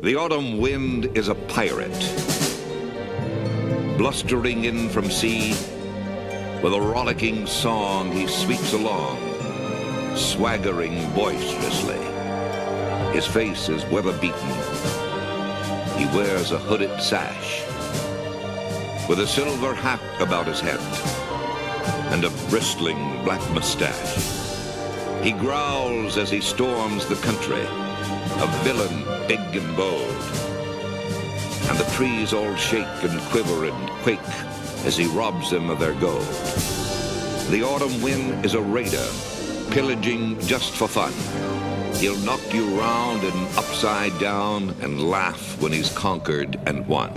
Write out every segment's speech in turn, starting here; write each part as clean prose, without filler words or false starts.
The autumn wind is a pirate, blustering in from sea. With a rollicking song he sweeps along, swaggering boisterously. His face is weather-beaten. He wears a hooded sash, with a silver hat about his head, and a bristling black mustache. He growls as he storms the country, a villain big and bold. And the trees all shake and quiver and quake as he robs them of their gold. The autumn wind is a raider, pillaging just for fun. He'll knock you round and upside down and laugh when he's conquered and won.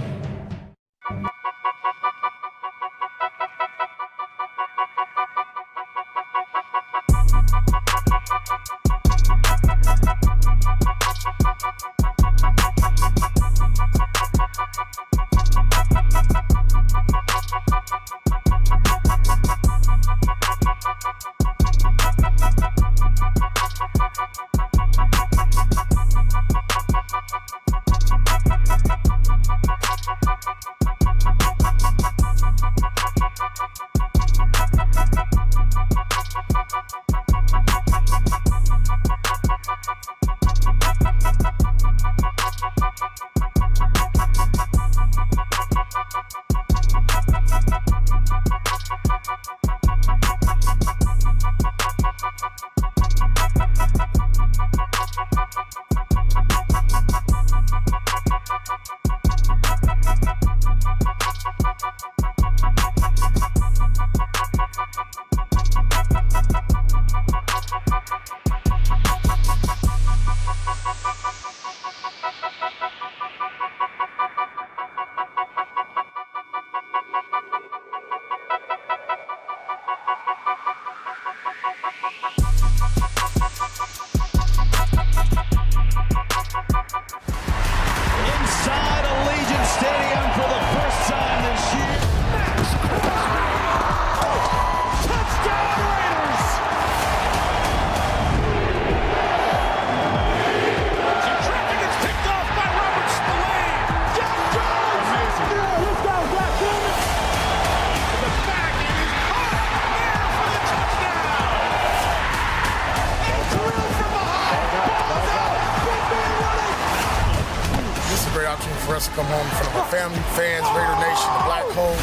For us to come home in front of our family, fans, Raider Nation, the Black Hole.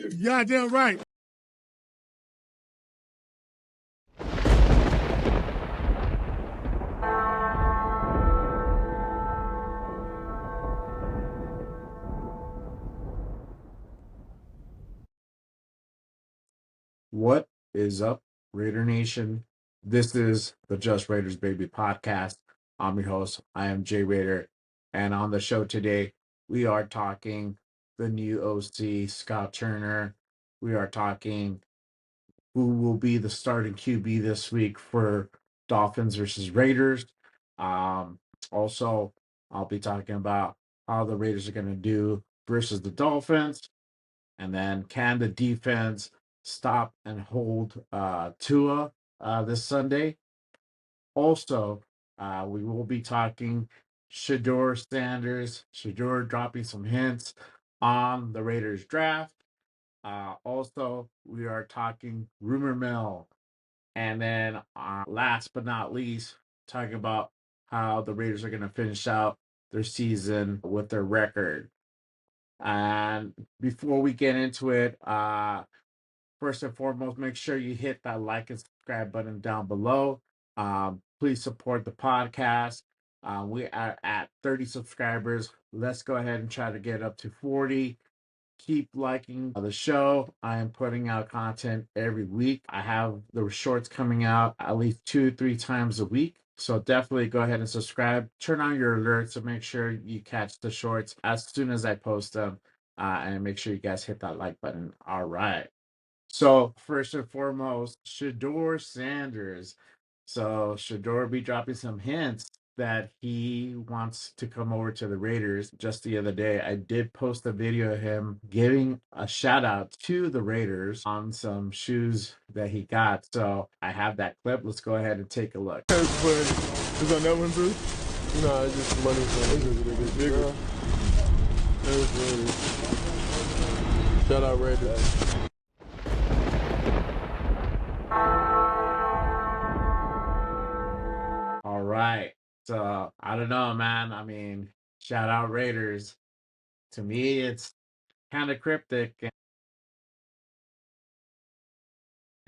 Raiders! Goddamn right. What is up, Raider Nation? This is the Just Raiders Baby podcast. I'm your host. I am Jay Raider. And on the show today, we are talking the new OC, Scott Turner. We are talking who will be the starting QB this week for Dolphins versus Raiders. Also, I'll be talking about how the Raiders are going to do versus the Dolphins. And then can the defense stop and hold Tua this Sunday? Also, we will be talking Shedeur Sanders. Shedeur dropping some hints on the Raiders draft. Also, we are talking rumor mill. And then last but not least, talking about how the Raiders are going to finish out their season with their record. And before we get into it, first and foremost, make sure you hit that like and subscribe button down below. Please support the podcast. We are at 30 subscribers. Let's go ahead and try to get up to 40. Keep liking the show. I am putting out content every week. I have the shorts coming out at least 2-3 times a week. So definitely go ahead and subscribe. Turn on your alerts to make sure you catch the shorts as soon as I post them. And make sure you guys hit that like button. All right. So first and foremost, Shedeur Sanders. So Shedeur be dropping some hints that he wants to come over to the Raiders. Just the other day, I did post a video of him giving a shout out to the Raiders on some shoes that he got. So I have that clip. Let's go ahead and take a look. That's funny. Is on that one too? No, it's just money for it. Bigger. That's funny. Shout out Raiders. All right. So I don't know, man. I mean, shout out Raiders. To me, it's kind of cryptic,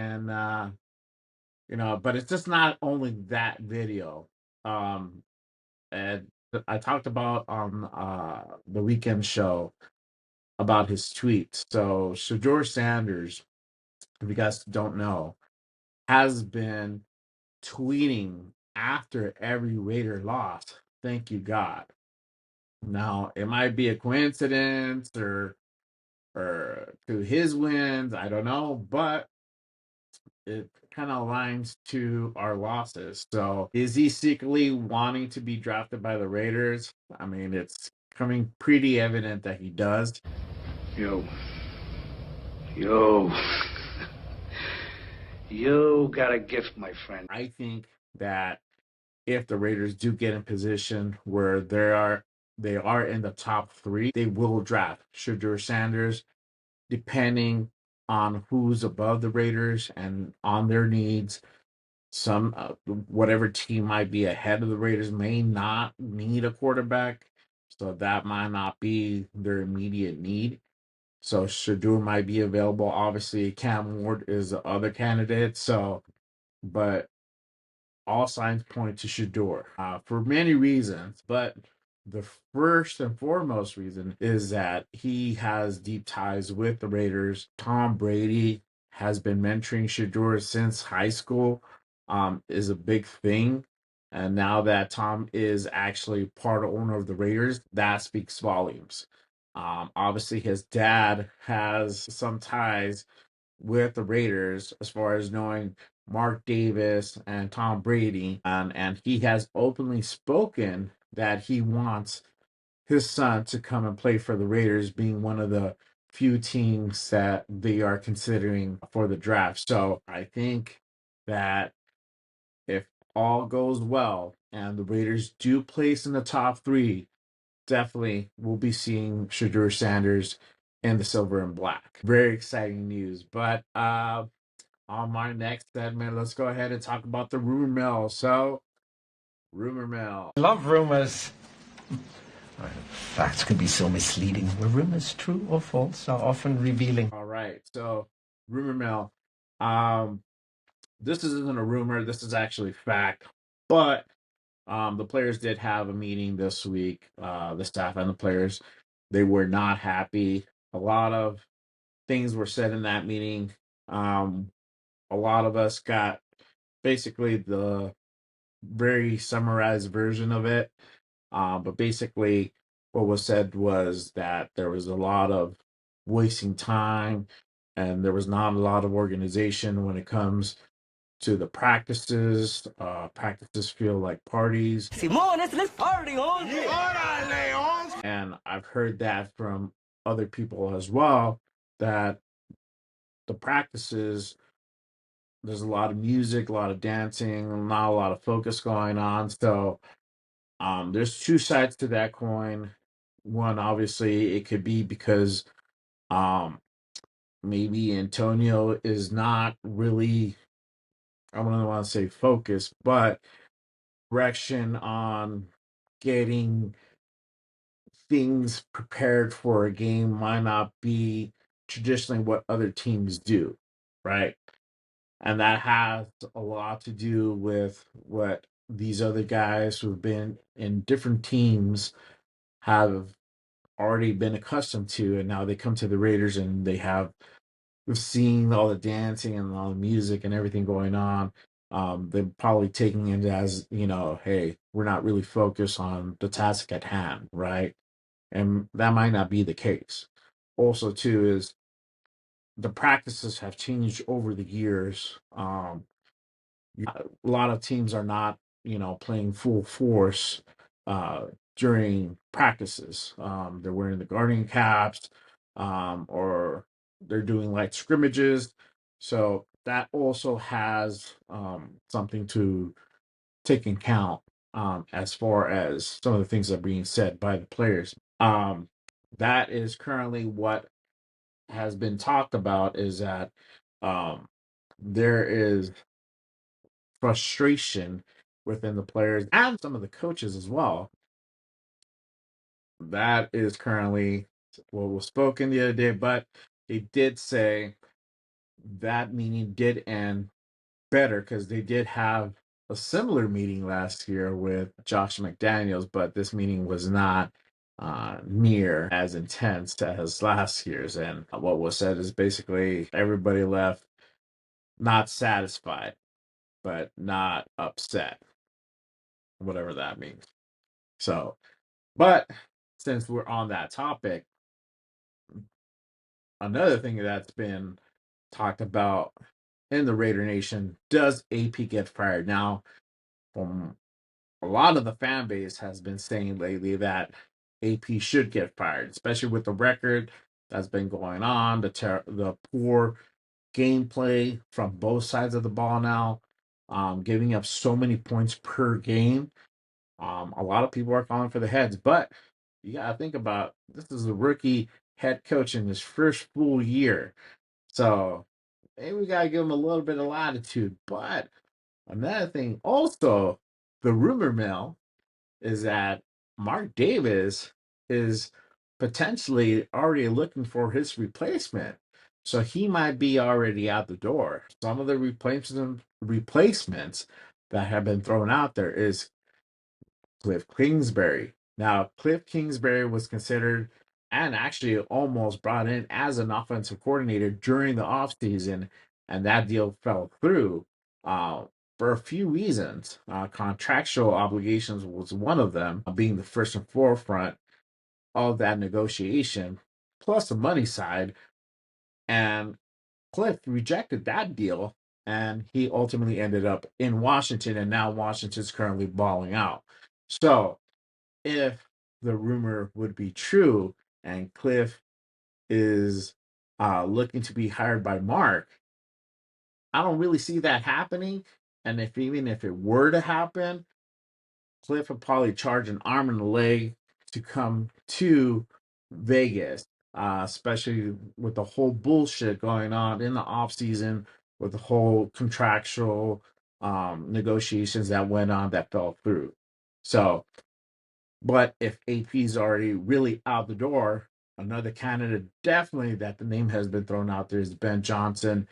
and but it's just not only that video. Um, and I talked about on the weekend show about his tweets. So Shedeur Sanders, if you guys don't know, has been tweeting after every Raider loss. Thank you, God. Now it might be a coincidence or to his wins, I don't know, but it kind of aligns to our losses. So is he secretly wanting to be drafted by the Raiders? I mean, it's coming pretty evident that he does. Yo. You got a gift, my friend. I think that if the Raiders do get in position where they are in the top 3, they will draft Shedeur Sanders, depending on who's above the Raiders and on their needs. Some whatever team might be ahead of the Raiders may not need a quarterback, so that might not be their immediate need. So Shedeur might be available. Obviously, Cam Ward is the other candidate. So, but all signs point to Shedeur for many reasons. But the first and foremost reason is that he has deep ties with the Raiders. Tom Brady has been mentoring Shedeur since high school, is a big thing. And now that Tom is actually part owner of the Raiders, that speaks volumes. Obviously, his dad has some ties with the Raiders as far as knowing Mark Davis and Tom Brady, and he has openly spoken that he wants his son to come and play for the Raiders, being one of the few teams that they are considering for the draft. So I think that if all goes well and the Raiders do place in the top 3, definitely we'll be seeing Shedeur Sanders in the silver and black. Very exciting news. But on my next segment, let's go ahead and talk about the rumor mill. So, rumor mill. I love rumors. Facts can be so misleading. Were rumors true or false are often revealing. All right. So, rumor mill. This isn't a rumor. This is actually fact. But the players did have a meeting this week. The staff and the players, they were not happy. A lot of things were said in that meeting. A lot of us got basically the very summarized version of it. But basically, what was said was that there was a lot of wasting time and there was not a lot of organization when it comes to the practices. Practices feel like parties. Simones, let's party on! And I've heard that from other people as well, that the practices, there's a lot of music, a lot of dancing, not a lot of focus going on. So there's two sides to that coin. One, obviously, it could be because maybe Antonio is not really, I don't want to say focused, but direction on getting things prepared for a game might not be traditionally what other teams do, right? And that has a lot to do with what these other guys who've been in different teams have already been accustomed to, and now they come to the Raiders and they have seen all the dancing and all the music and everything going on. They're probably taking it as, hey, we're not really focused on the task at hand, right? And that might not be the case. Also, too, is the practices have changed over the years. A lot of teams are not playing full force during practices. They're wearing the Guardian caps, or they're doing light scrimmages. So that also has something to take in count as far as some of the things that are being said by the players. That is currently what has been talked about, is that um, there is frustration within the players and some of the coaches as well. That is currently what was spoken the other day, but they did say that meeting did end better because they did have a similar meeting last year with Josh McDaniels, but this meeting was not near as intense as last year's. And what was said is basically everybody left not satisfied, but not upset, whatever that means. So, but since we're on that topic, another thing that's been talked about in the Raider Nation, does AP get fired? Now, from a lot of the fan base has been saying lately that AP should get fired, especially with the record that's been going on, the poor gameplay from both sides of the ball now, giving up so many points per game. A lot of people are calling for the heads, but you got to think about, this is a rookie head coach in his first full year. So maybe we got to give him a little bit of latitude. But another thing, also, the rumor mill is that Mark Davis is potentially already looking for his replacement. So he might be already out the door. Some of the replacements that have been thrown out there is Cliff Kingsbury. Now, Cliff Kingsbury was considered and actually almost brought in as an offensive coordinator during the offseason, and that deal fell through uh, for a few reasons. Contractual obligations was one of them, being the first and forefront of that negotiation, plus the money side. And Cliff rejected that deal, and he ultimately ended up in Washington, and now Washington's currently balling out. So, if the rumor would be true and Cliff is looking to be hired by Mark, I don't really see that happening. And even if it were to happen, Cliff would probably charge an arm and a leg to come to Vegas, especially with the whole bullshit going on in the off season, with the whole contractual negotiations that went on that fell through. So, but if AP's already really out the door, another candidate definitely that the name has been thrown out there is Ben Johnson.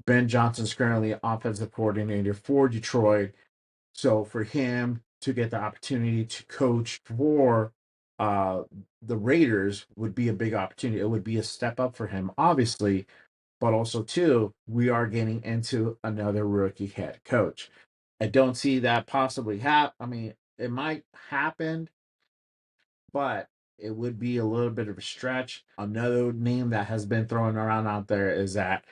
Ben Johnson's currently offensive coordinator for Detroit. So for him to get the opportunity to coach for uh, the Raiders would be a big opportunity. It would be a step up for him, obviously, but also too, we are getting into another rookie head coach. I don't see that possibly happen. I mean, it might happen, but it would be a little bit of a stretch. Another name that has been thrown around out there is that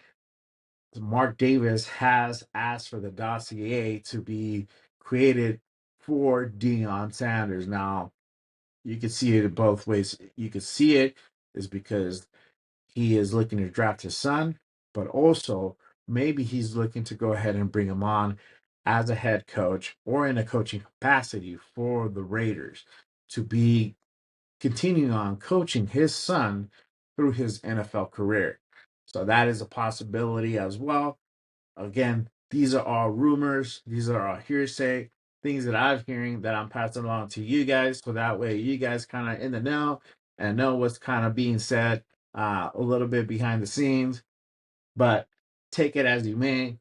Mark Davis has asked for the dossier to be created for Deion Sanders. Now, you can see it both ways. You could see it is because he is looking to draft his son, but also maybe he's looking to go ahead and bring him on as a head coach or in a coaching capacity for the Raiders to be continuing on coaching his son through his NFL career. So that is a possibility as well. Again, these are all rumors. These are all hearsay, things that I'm hearing that I'm passing along to you guys. So that way you guys kind of in the know and know what's kind of being said a little bit behind the scenes. But take it as you may,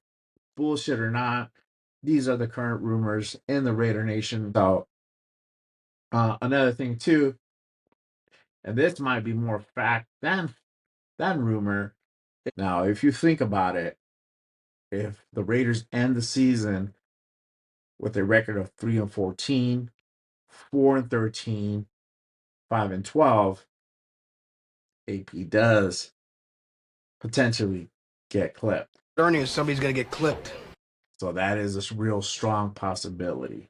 bullshit or not. These are the current rumors in the Raider Nation. So another thing too, and this might be more fact than rumor. Now, if you think about it, if the Raiders end the season with a record of 3-14, 4-13, 5-12, AP does potentially get clipped. Ernie, somebody's gonna get clipped. So that is a real strong possibility.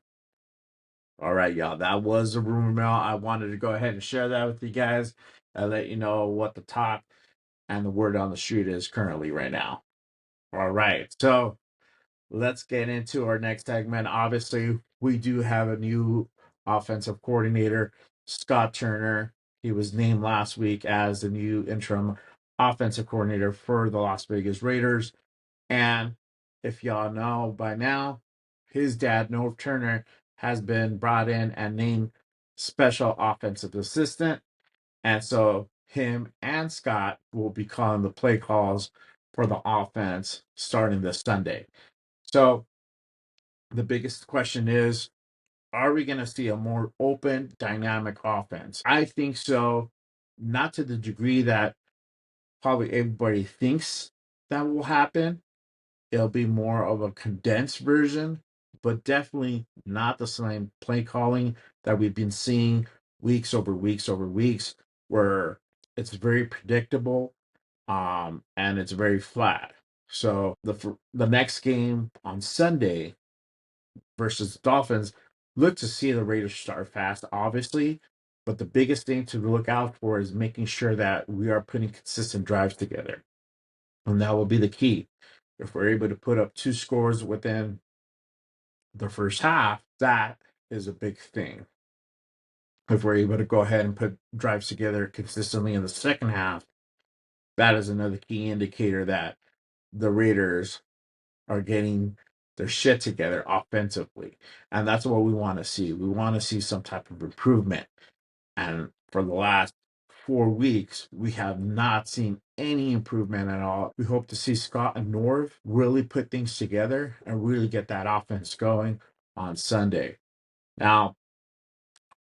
All right, y'all. That was the rumor mill. I wanted to go ahead and share that with you guys and let you know what the talk and the word on the street is currently right now. All right. So let's get into our next segment. Obviously, we do have a new offensive coordinator, Scott Turner. He was named last week as the new interim offensive coordinator for the Las Vegas Raiders. And if y'all know by now, his dad, Norv Turner, has been brought in and named special offensive assistant. And so him and Scott will be calling the play calls for the offense starting this Sunday. So the biggest question is, are we going to see a more open, dynamic offense? I think so, not to the degree that probably everybody thinks that will happen. It'll be more of a condensed version, but definitely not the same play calling that we've been seeing weeks over weeks over weeks, where it's very predictable, and it's very flat. So the next game on Sunday versus the Dolphins, look to see the Raiders start fast, obviously. But the biggest thing to look out for is making sure that we are putting consistent drives together. And that will be the key. If we're able to put up 2 scores within the first half, that is a big thing. If we're able to go ahead and put drives together consistently in the second half, that is another key indicator that the Raiders are getting their shit together offensively. And that's what we want to see. We want to see some type of improvement. And for the last 4 weeks, we have not seen any improvement at all. We hope to see Scott and Norv really put things together and really get that offense going on Sunday. Now,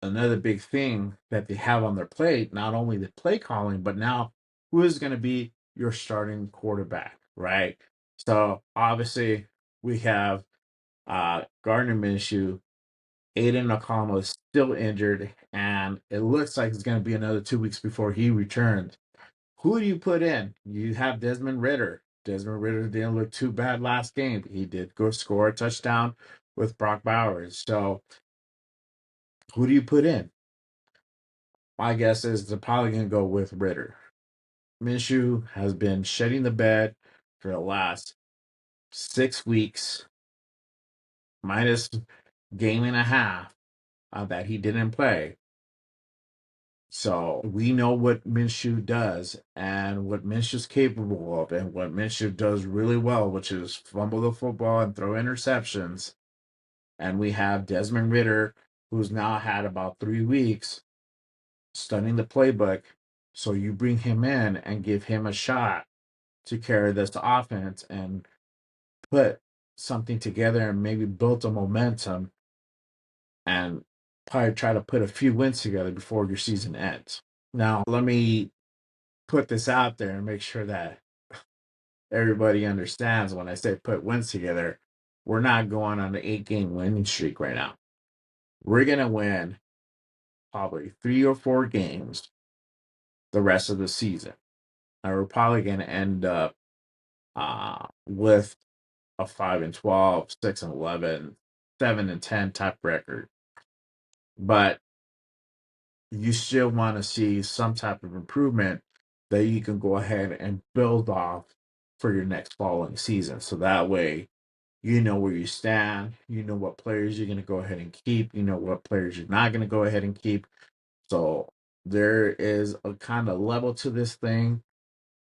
another big thing that they have on their plate, not only the play calling, but now who is going to be your starting quarterback, right? So obviously we have Gardner Minshew. Aiden O'Connell is still injured, and it looks like it's going to be another 2 weeks before he returns. Who do you put in? You have Desmond Ridder. Desmond Ridder didn't look too bad last game. He did go score a touchdown with Brock Bowers. So who do you put in? My guess is they're probably going to go with Ridder. Minshew has been shedding the bed for the last 6 weeks, minus game and a half that he didn't play. So we know what Minshew does and what Minshew's capable of, and what Minshew does really well, which is fumble the football and throw interceptions. And we have Desmond Ridder, who's now had about 3 weeks studying the playbook. So you bring him in and give him a shot to carry this offense and put something together and maybe build a momentum and probably try to put a few wins together before your season ends. Now, let me put this out there and make sure that everybody understands when I say put wins together, we're not going on an 8-game winning streak right now. We're going to win probably 3 or 4 games the rest of the season. And we're probably going to end up with a 5-12, 6-11, 7-10 type record. But you still want to see some type of improvement that you can go ahead and build off for your next following season. So that way, you know where you stand, you know what players you're going to go ahead and keep, you know what players you're not going to go ahead and keep. So there is a kind of level to this thing.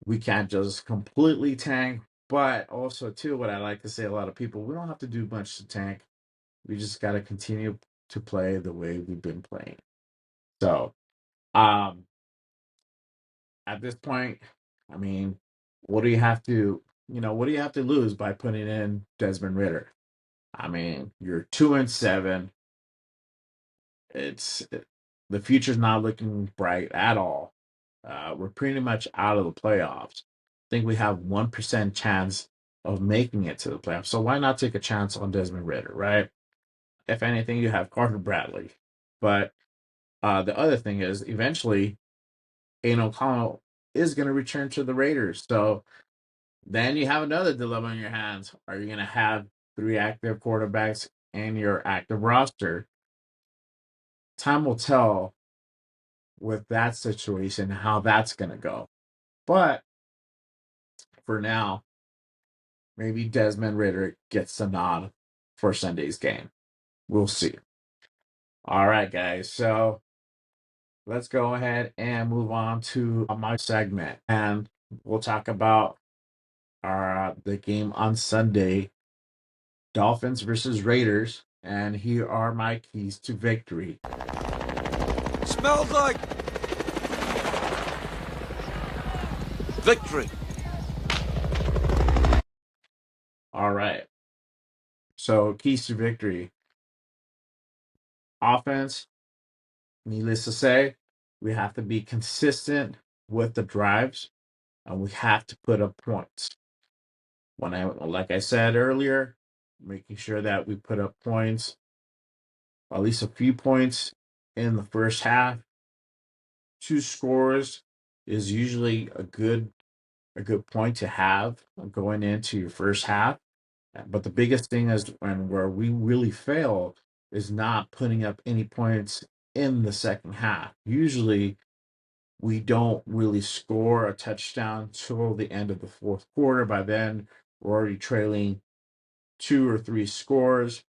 We can't just completely tank, but also too, what I like to say, a lot of people, we don't have to do much to tank. We just got to continue to play the way we've been playing. So, at this point, I mean, what do you have to, what do you have to lose by putting in Desmond Ridder? I mean, you're 2-7. The future's not looking bright at all. We're pretty much out of the playoffs. I think we have 1% chance of making it to the playoffs. So why not take a chance on Desmond Ridder, right? If anything, you have Carter Bradley. But the other thing is, eventually, Aiden O'Connell is going to return to the Raiders. So then you have another dilemma in your hands. Are you going to have 3 active quarterbacks in your active roster. Time will tell with that situation how that's going to go. But for now, maybe Desmond Ridder gets the nod for Sunday's game. We'll see. All right, guys. So let's go ahead and move on to my segment. And we'll talk about the game on Sunday, Dolphins versus Raiders. And here are my keys to victory. Smells like victory. All right. So keys to victory. Offense, needless to say, we have to be consistent with the drives and we have to put up points. Like I said earlier, making sure that we put up points, at least a few points in the first half. 2 scores is usually a good point to have going into your first half. But the biggest thing is where we really fail is not putting up any points in the second half. Usually we don't really score a touchdown till the end of the fourth quarter. By then, we're already trailing 2 or 3 scores,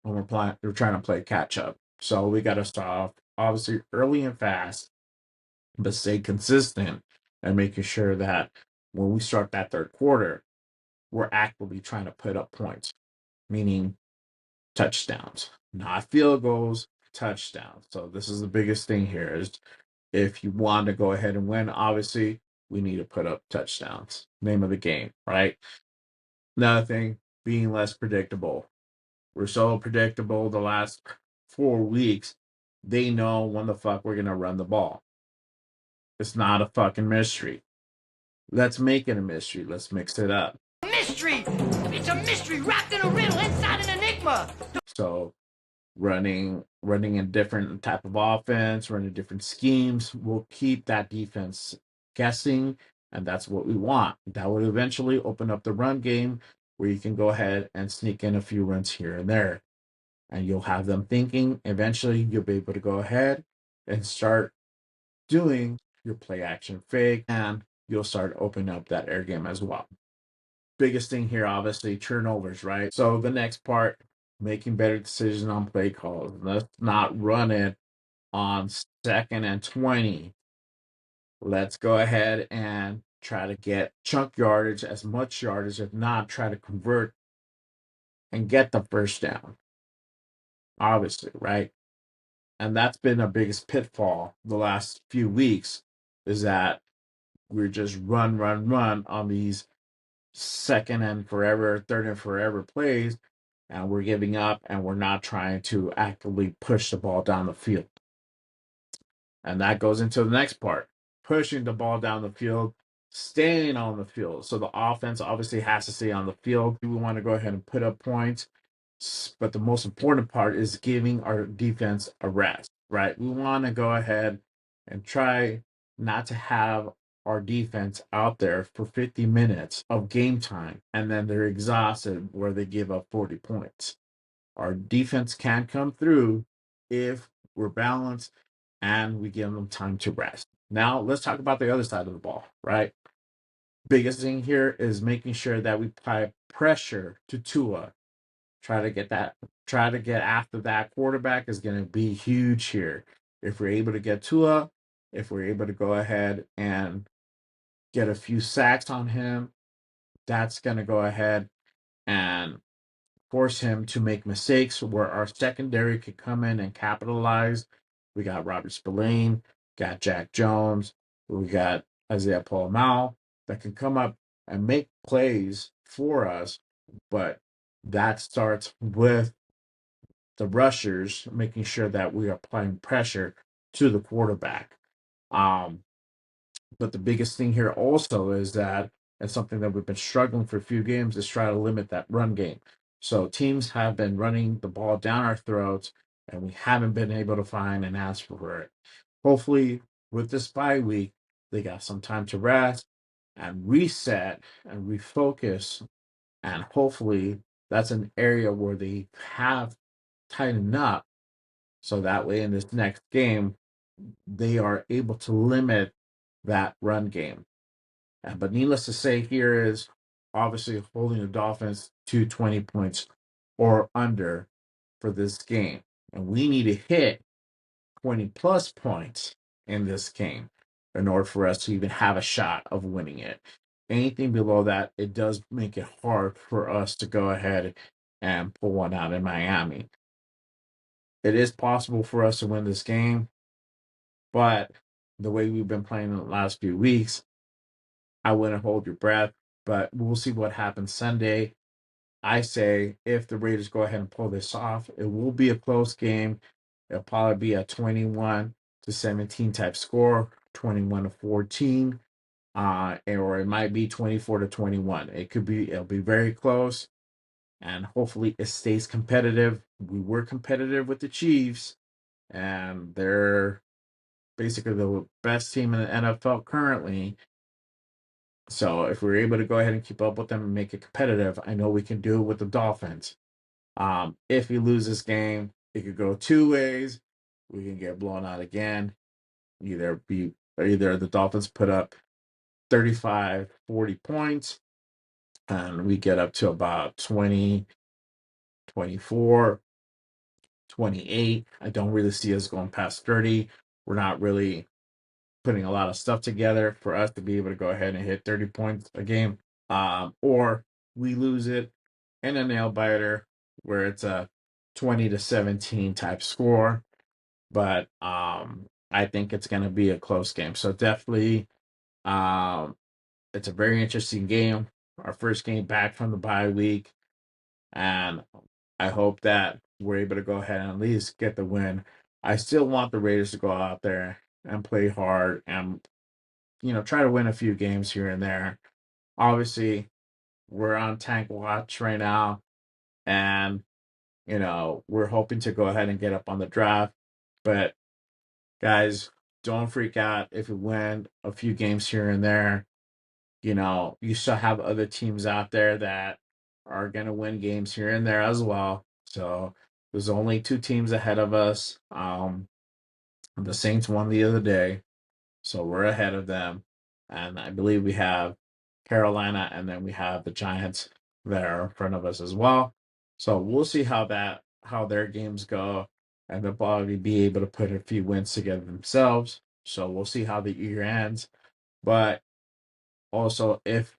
and we're trying to play catch up. So we got to start off obviously early and fast, but stay consistent and making sure that when we start that third quarter, we're actively trying to put up points, meaning touchdowns, not field goals, touchdowns. So this is the biggest thing here is if you want to go ahead and win, obviously we need to put up touchdowns. Name of the game, right? Another thing, being less predictable. We're so predictable the last 4 weeks. They know when the fuck we're going to run the ball. It's not a fucking mystery. Let's make it a mystery. Let's mix it up. Mystery! It's a mystery wrapped in a riddle inside an enigma! So running a different type of offense, running different schemes will keep that defense guessing, and that's what we want. That would eventually open up the run game where you can go ahead and sneak in a few runs here and there. And you'll have them thinking. Eventually, you'll be able to go ahead and start doing your play action fake, and you'll start opening up that air game as well. Biggest thing here, obviously, turnovers, right? So the next part, making better decisions on play calls. Let's not run it on 2nd and 20. Let's go ahead and try to get chunk yardage, as much yardage, if not, try to convert and get the first down. Obviously, right? And that's been our biggest pitfall the last few weeks is that we're just run on these 2nd and forever, 3rd and forever plays, and we're giving up and we're not trying to actively push the ball down the field. And that goes into the next part, pushing the ball down the field, staying on the field. So the offense obviously has to stay on the field. We want to go ahead and put up points. But the most important part is giving our defense a rest, right? We want to go ahead and try not to have our defense out there for 50 minutes of game time and then they're exhausted where they give up 40 points. Our defense can come through if we're balanced and we give them time to rest. Now, let's talk about the other side of the ball, right? Biggest thing here is making sure that we apply pressure to Tua. Try to get after that quarterback is going to be huge here. If we're able to get Tua, if we're able to go ahead and get a few sacks on him, that's going to go ahead and force him to make mistakes where our secondary could come in and capitalize. We got Robert Spillane, got Jack Jones, we got Isaiah Paul that can come up and make plays for us, but that starts with the rushers making sure that we are applying pressure to the quarterback. But the biggest thing here also is that, and something that we've been struggling for a few games, is try to limit that run game. So teams have been running the ball down our throats, and we haven't been able to find an answer for it. Hopefully, with this bye week, they got some time to rest and reset and refocus, and hopefully that's an area where they have tightened up. So that way in this next game, they are able to limit that run game. But needless to say, here is obviously holding the Dolphins to 20 points or under for this game. And we need to hit 20 plus points in this game in order for us to even have a shot of winning it. Anything below that, it does make it hard for us to go ahead and pull one out in Miami. It is possible for us to win this game, but the way we've been playing in the last few weeks, I wouldn't hold your breath, but we'll see what happens Sunday. I say if the Raiders go ahead and pull this off, it will be a close game. It'll probably be a 21-17 type score, 21-14, or it might be 24-21. It'll be very close, and hopefully it stays competitive. We were competitive with the Chiefs, and they're basically the best team in the NFL currently. So if we're able to go ahead and keep up with them and make it competitive, I know we can do it with the Dolphins. If we lose this game, it could go two ways. We can get blown out again. Either the Dolphins put up 35, 40 points, and we get up to about 20, 24, 28. I don't really see us going past 30. We're not really putting a lot of stuff together for us to be able to go ahead and hit 30 points a game. Or we lose it in a nail biter where it's a 20-17 type score. But I think it's going to be a close game. So definitely, it's a very interesting game. Our first game back from the bye week. And I hope that we're able to go ahead and at least get the win. I still want the Raiders to go out there and play hard and, try to win a few games here and there. Obviously, we're on tank watch right now. And, we're hoping to go ahead and get up on the draft. But, guys, don't freak out if we win a few games here and there. You still have other teams out there that are going to win games here and there as well. So there's only two teams ahead of us. The Saints won the other day, so we're ahead of them. And I believe we have Carolina, and then we have the Giants that are in front of us as well. So we'll see how their games go, and they'll probably be able to put a few wins together themselves. So we'll see how the year ends. But also, if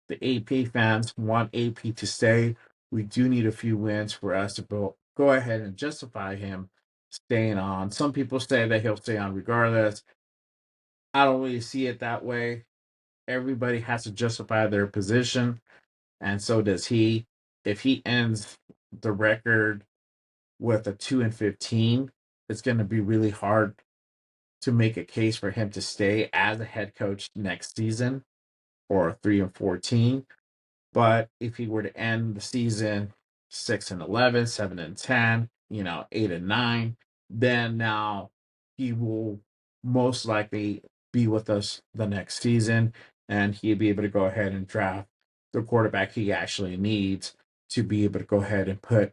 the AP fans want AP to stay, we do need a few wins for us to go ahead and justify him staying on. Some people say that he'll stay on regardless. I don't really see it that way. Everybody has to justify their position, and so does he. If he ends the record with a 2-15, it's going to be really hard to make a case for him to stay as a head coach next season, or 3-14. But if he were to end the season 6-11, 7-10, 8-9, then now he will most likely be with us the next season, and he'll be able to go ahead and draft the quarterback he actually needs to be able to go ahead and put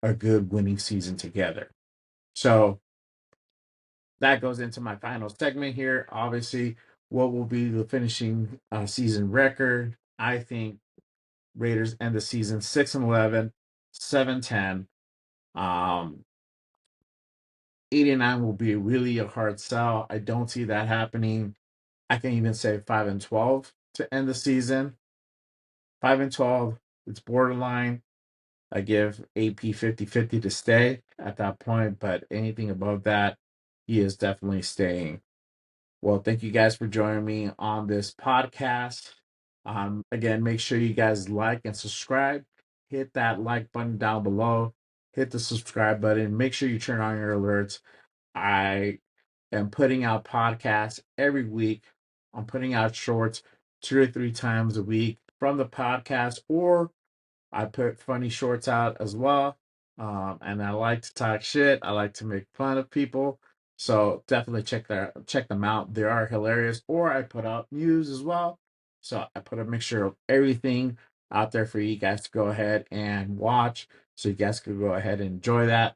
a good winning season together. So that goes into my final segment here. Obviously, what will be the finishing season record? I think Raiders end the season 6-11, 7-10. 89 will be really a hard sell. I don't see that happening. I can even say 5-12 to end the season. 5-12, it's borderline. I give AP 50-50 to stay at that point, but anything above that, he is definitely staying. Well, thank you guys for joining me on this podcast. Again, make sure you guys like and subscribe. Hit that like button down below. Hit the subscribe button. Make sure you turn on your alerts. I am putting out podcasts every week. I'm putting out shorts 2 or 3 times a week from the podcast, or I put funny shorts out as well. And I like to talk shit. I like to make fun of people. So definitely check them out. They are hilarious. Or I put out news as well. So I put a mixture of everything out there for you guys to go ahead and watch, so you guys can go ahead and enjoy that.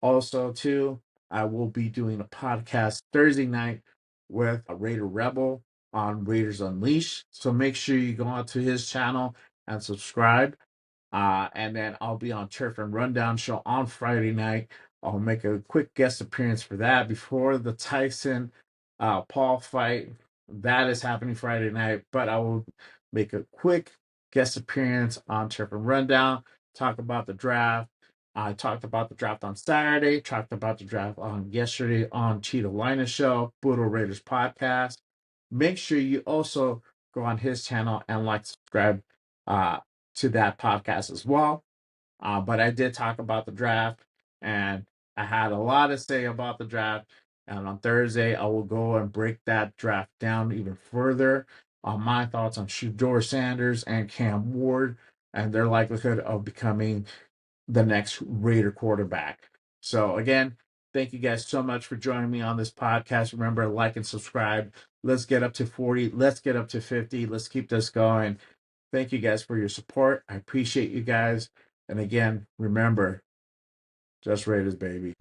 Also, too, I will be doing a podcast Thursday night with a Raider Rebel on Raiders Unleashed. So make sure you go onto his channel and subscribe. And then I'll be on Turf and Rundown show on Friday night. I'll make a quick guest appearance for that before the Tyson Paul fight. That is happening Friday night, but I will make a quick guest appearance on Turf and Rundown, talk about the draft. I talked about the draft on Saturday, talked about the draft on yesterday on Cheetah Linus Show, Boodle Raiders podcast. Make sure you also go on his channel and subscribe to that podcast as well. But I did talk about the draft, and I had a lot to say about the draft. And on Thursday, I will go and break that draft down even further on my thoughts on Shedeur Sanders and Cam Ward and their likelihood of becoming the next Raider quarterback. So again, thank you guys so much for joining me on this podcast. Remember, like and subscribe. Let's get up to 40. Let's get up to 50. Let's keep this going. Thank you guys for your support. I appreciate you guys. And again, remember, just Raiders, baby.